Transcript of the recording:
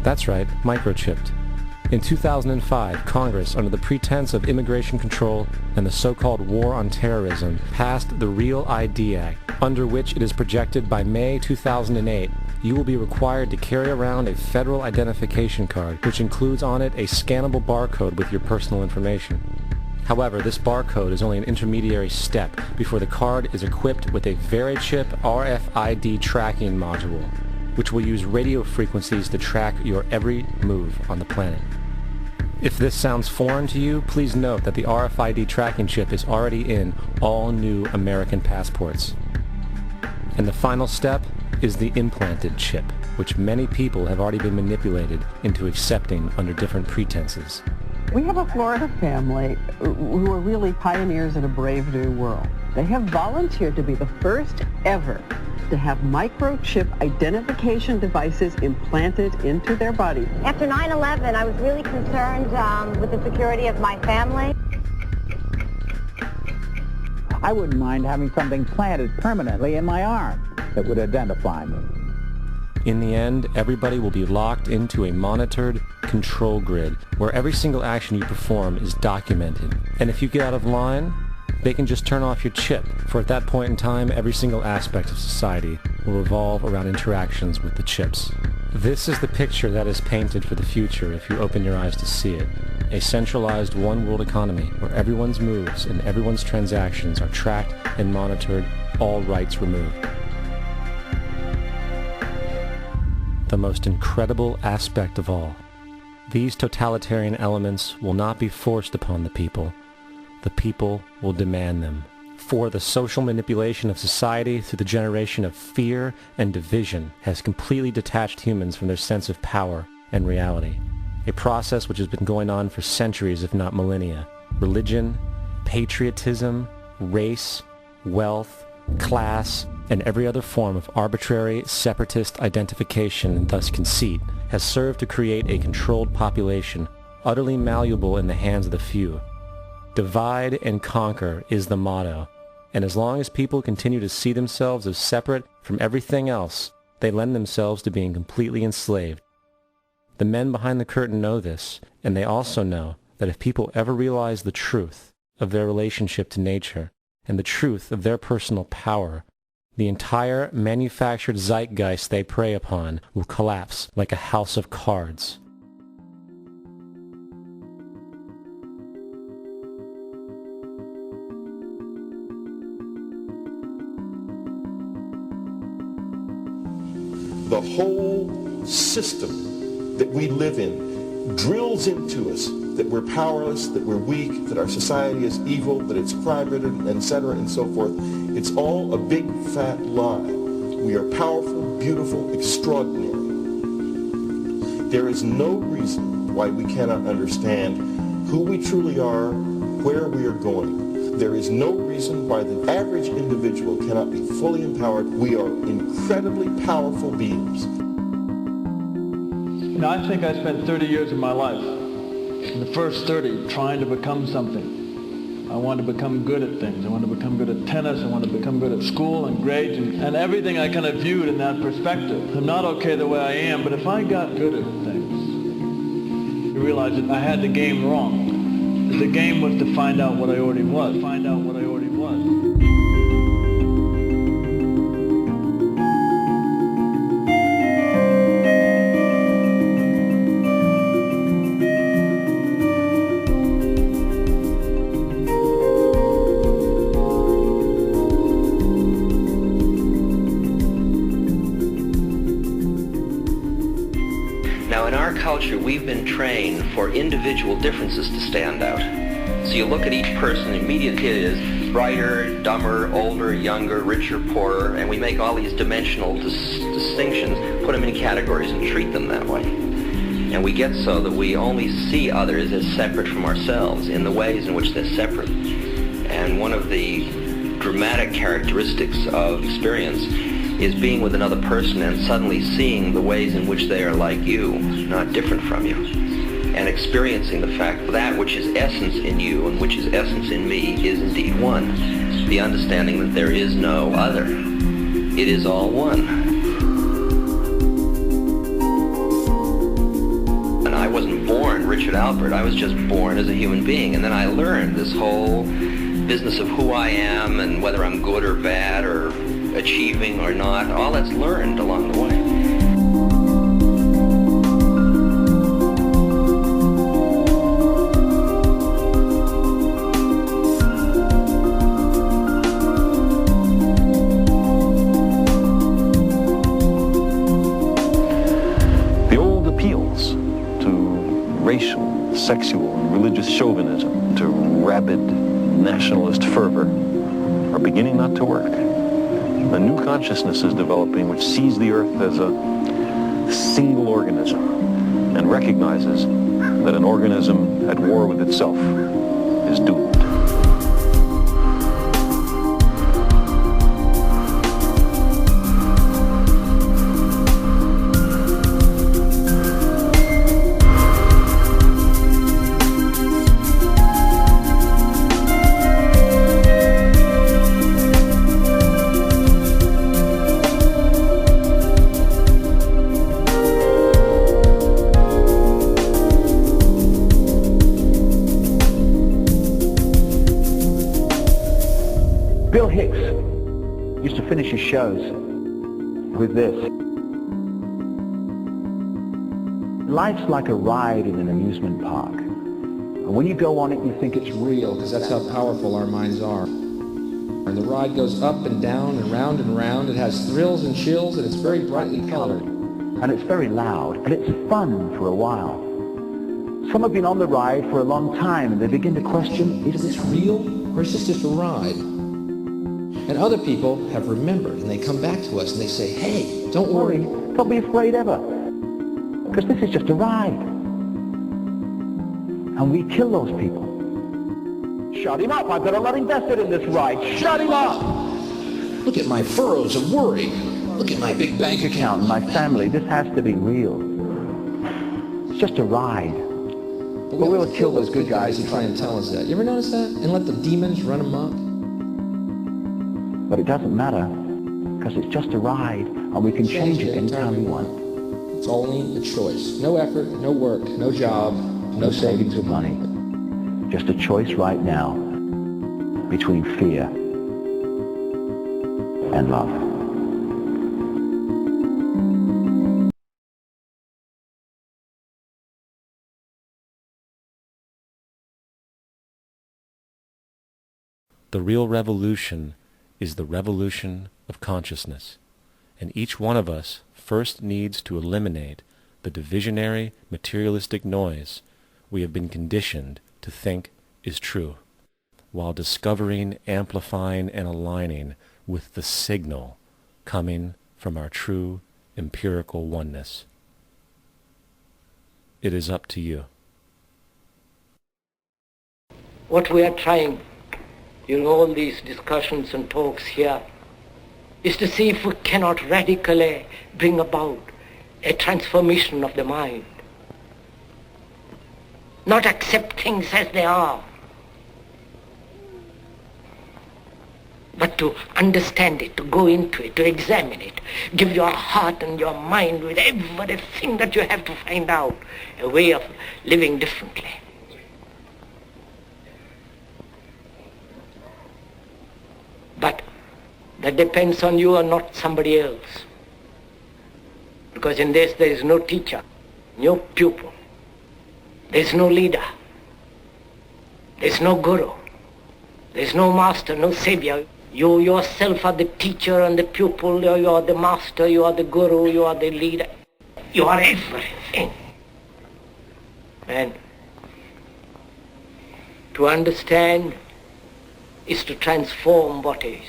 That's right, microchipped. In 2005, Congress, under the pretense of immigration control and the so-called War on Terrorism, passed the Real ID Act, under which it is projected by May 2008 you will be required to carry around a federal identification card, which includes on it a scannable barcode with your personal information. However, this barcode is only an intermediary step before the card is equipped with a Verichip RFID tracking module, which will use radio frequencies to track your every move on the planet. If this sounds foreign to you, please note that the RFID tracking chip is already in all new American passports. And the final step is the implanted chip, which many people have already been manipulated into accepting under different pretenses. We have a Florida family who are really pioneers in a brave new world. They have volunteered to be the first ever to have microchip identification devices implanted into their bodies. After 9/11, I was really concerned with the security of my family. I wouldn't mind having something planted permanently in my arm that would identify me. In the end, everybody will be locked into a monitored control grid where every single action you perform is documented. And if you get out of line, they can just turn off your chip, for at that point in time, every single aspect of society will revolve around interactions with the chips. This is the picture that is painted for the future if you open your eyes to see it. A centralized one-world economy where everyone's moves and everyone's transactions are tracked and monitored, all rights removed. The most incredible aspect of all. These totalitarian elements will not be forced upon the people. The people will demand them. For the social manipulation of society through the generation of fear and division has completely detached humans from their sense of power and reality. A process which has been going on for centuries, if not millennia. Religion, patriotism, race, wealth, class, and every other form of arbitrary, separatist identification and thus conceit has served to create a controlled population, utterly malleable in the hands of the few. Divide and conquer is the motto, and as long as people continue to see themselves as separate from everything else, they lend themselves to being completely enslaved. The men behind the curtain know this, and they also know that if people ever realize the truth of their relationship to nature and the truth of their personal power, the entire manufactured zeitgeist they prey upon will collapse like a house of cards. The whole system that we live in drills into us that we're powerless, that we're weak, that our society is evil, that it's crime-ridden, etc., and so forth. It's all a big, fat lie. We are powerful, beautiful, extraordinary. There is no reason why we cannot understand who we truly are, where we are going. There is no reason why the average individual cannot be fully empowered. We are incredibly powerful beings. You know, I think I spent 30 years of my life, in the first 30, trying to become something. I wanted to become good at things. I wanted to become good at tennis. I wanted to become good at school and grades and everything I kind of viewed in that perspective. I'm not okay the way I am, but if I got good at things, I realized that I had the game wrong. The game was to find out what I already was. Find out what I already was. Now, in our culture, we've been trained for individual differences to stand out. So you look at each person, immediately it is brighter, dumber, older, younger, richer, poorer, and we make all these dimensional distinctions, put them in categories and treat them that way. And we get so that we only see others as separate from ourselves in the ways in which they're separate. And one of the dramatic characteristics of experience is being with another person and suddenly seeing the ways in which they are like you, not different from you, and experiencing the fact that which is essence in you and which is essence in me is indeed one. The understanding that there is no other. It is all one. Richard Albert. I was just born as a human being, and then I learned this whole business of who I am and whether I'm good or bad or achieving or not. All that's learned along the way. Racial, sexual, and religious chauvinism, to rabid nationalist fervor, are beginning not to work. A new consciousness is developing which sees the earth as a single organism and recognizes that an organism at war with itself is doomed. Finish his shows with this. Life's like a ride in an amusement park. And when you go on it, you think it's real, because that's how powerful our minds are. And the ride goes up and down and round and round. It has thrills and chills, and it's very brightly colored. And it's very loud, and it's fun for a while. Some have been on the ride for a long time, and they begin to question, is this real, or is this just a ride? And other people have remembered, and they come back to us and they say, hey, don't worry. Don't be afraid ever, because this is just a ride. And we kill those people. Shut him up. I've got a lot invested in this ride. Shut him up. Look at my furrows of worry. Look at my big bank account. My family. This has to be real. It's just a ride. But we'll kill those good guys who try and tell us that. You ever notice that? And let the demons run amok? But it doesn't matter, because it's just a ride, and we can change it anytime we want. It's only a choice. No effort, no work, no job, no savings of money. Just a choice right now between fear and love. The real revolution is the revolution of consciousness, and each one of us first needs to eliminate the divisionary, materialistic noise we have been conditioned to think is true, while discovering, amplifying, and aligning with the signal coming from our true empirical oneness. It is up to you. What we are trying in all these discussions and talks here is to see if we cannot radically bring about a transformation of the mind. Not accept things as they are, but to understand it, to go into it, to examine it, give your heart and your mind with everything that you have to find out a way of living differently. But that depends on you and not somebody else. Because in this there is no teacher, no pupil, there is no leader, there is no guru, there is no master, no savior. You yourself are the teacher and the pupil, you are the master, you are the guru, you are the leader. You are everything. And to understand is to transform what is.